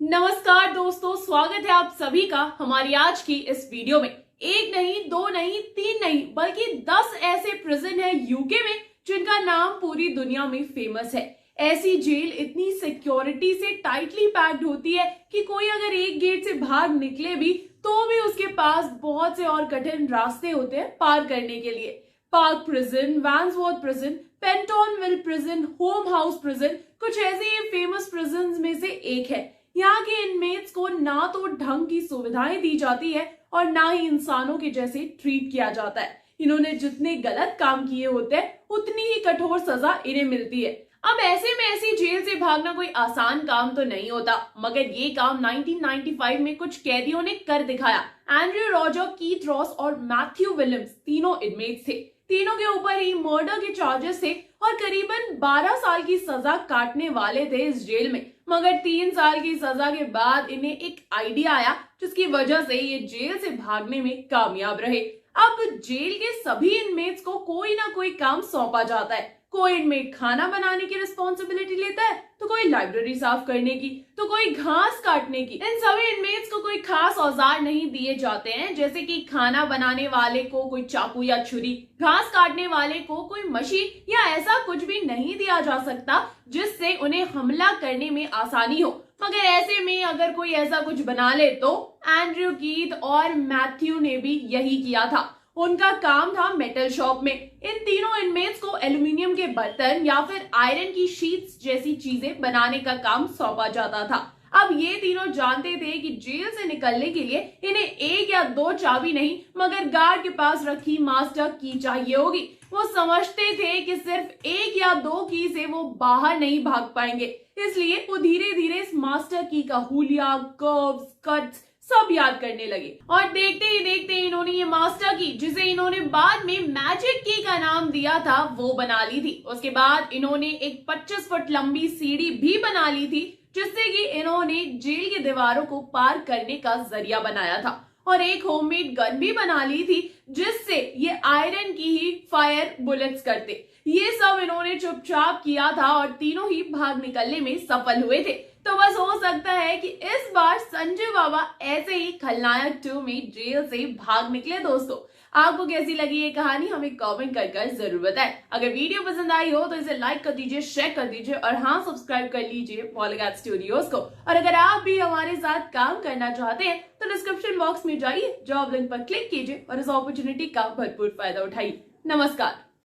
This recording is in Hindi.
नमस्कार दोस्तों, स्वागत है आप सभी का हमारी आज की इस वीडियो में। एक नहीं, दो नहीं, तीन नहीं, बल्कि 10 ऐसे प्रिजन है यूके में जिनका नाम पूरी दुनिया में फेमस है। ऐसी जेल इतनी सिक्योरिटी से टाइटली पैक्ड होती है कि कोई अगर एक गेट से बाहर निकले भी तो भी उसके पास बहुत से और कठिन रास्ते होते हैं पार करने के लिए। Park prison, Wandsworth prison, Pentonville prison, home house prison कुछ ऐसे ही फेमस प्रिजन में से एक है। यहाँ के इनमेट्स को ना तो ढंग की सुविधाएं दी जाती है और ना ही इंसानों के जैसे ट्रीट किया जाता है। इन्होंने जितने गलत काम किए होते हैं उतनी ही कठोर सजा इन्हें मिलती है। अब ऐसे में ऐसी जेल से भागना कोई आसान काम तो नहीं होता, मगर ये काम 1995 में कुछ कैदियों ने कर दिखाया। एंड्रयू रॉजर, कीथ रॉस और मैथ्यू विलियम्स तीनों इनमेट्स थे। तीनों के ऊपर ही मर्डर के चार्जेस थे और करीबन 12 साल की सजा काटने वाले थे इस जेल में। मगर 3 साल की सजा के बाद इन्हें एक आइडिया आया जिसकी वजह से ये जेल से भागने में कामयाब रहे। अब जेल के सभी इनमेट्स को कोई ना कोई काम सौंपा जाता है। कोई इनमेट खाना बनाने की रिस्पॉन्सिबिलिटी लेता है, तो कोई लाइब्रेरी साफ करने की, तो कोई घास काटने की। इन सभी इनमेट्स को कोई खास औजार नहीं दिए जाते हैं, जैसे कि खाना बनाने वाले को कोई चाकू या छुरी, घास काटने वाले को कोई मशीन या ऐसा कुछ भी नहीं दिया जा सकता जिससे उन्हें हमला करने में आसानी हो। मगर ऐसे में अगर कोई ऐसा कुछ बना ले तो एंड्रयू, कीथ और मैथ्यू ने भी यही किया था। उनका काम था मेटल शॉप में। इन तीनों इनमेट्स को एल्यूमिनियम के बर्तन या फिर आयरन की शीट्स जैसी चीजें बनाने का काम सौंपा जाता था। अब ये तीनों जानते थे कि जेल से निकलने के लिए इन्हें एक या दो चाबी नहीं, मगर गार्ड के पास रखी मास्टर की चाहिए होगी। वो समझते थे कि सिर्फ एक या दो की से वो बाहर नहीं भाग पाएंगे, इसलिए वो धीरे धीरे इस मास्टर की का हुलिया, कर्व्स, कट्स सब याद करने लगे। और देखते ही देखते इन्होंने ये मास्टर की, जिसे इन्होंने बाद में मैजिक की का नाम दिया था, वो बना ली थी। उसके बाद इन्होंने एक 25 फुट लंबी सीढ़ी भी बना ली थी, जिससे कि इन्होंने जेल की दीवारों को पार करने का जरिया बनाया था। और एक होममेड गन भी बना ली थी, जिससे ये आयरन की ही फायर बुलेट्स करते। ये सब इन्होंने चुपचाप किया था और तीनों ही भाग निकलने में सफल हुए थे। तो बस हो सकता है कि इस बार संजय बाबा ऐसे ही खलनायक 2 में जेल से भाग निकले। दोस्तों, आपको कैसी लगी ये कहानी हमें कमेंट कर जरूर बताएं। अगर वीडियो पसंद आई हो तो इसे लाइक कर दीजिए, शेयर कर दीजिए और हाँ, सब्सक्राइब कर लीजिए पॉलीगैट स्टूडियोज को। और अगर आप भी हमारे साथ काम करना चाहते हैं तो डिस्क्रिप्शन बॉक्स में जाइए, जॉब लिंक पर क्लिक कीजिए और इस अपॉर्चुनिटी का भरपूर फायदा उठाइए। नमस्कार।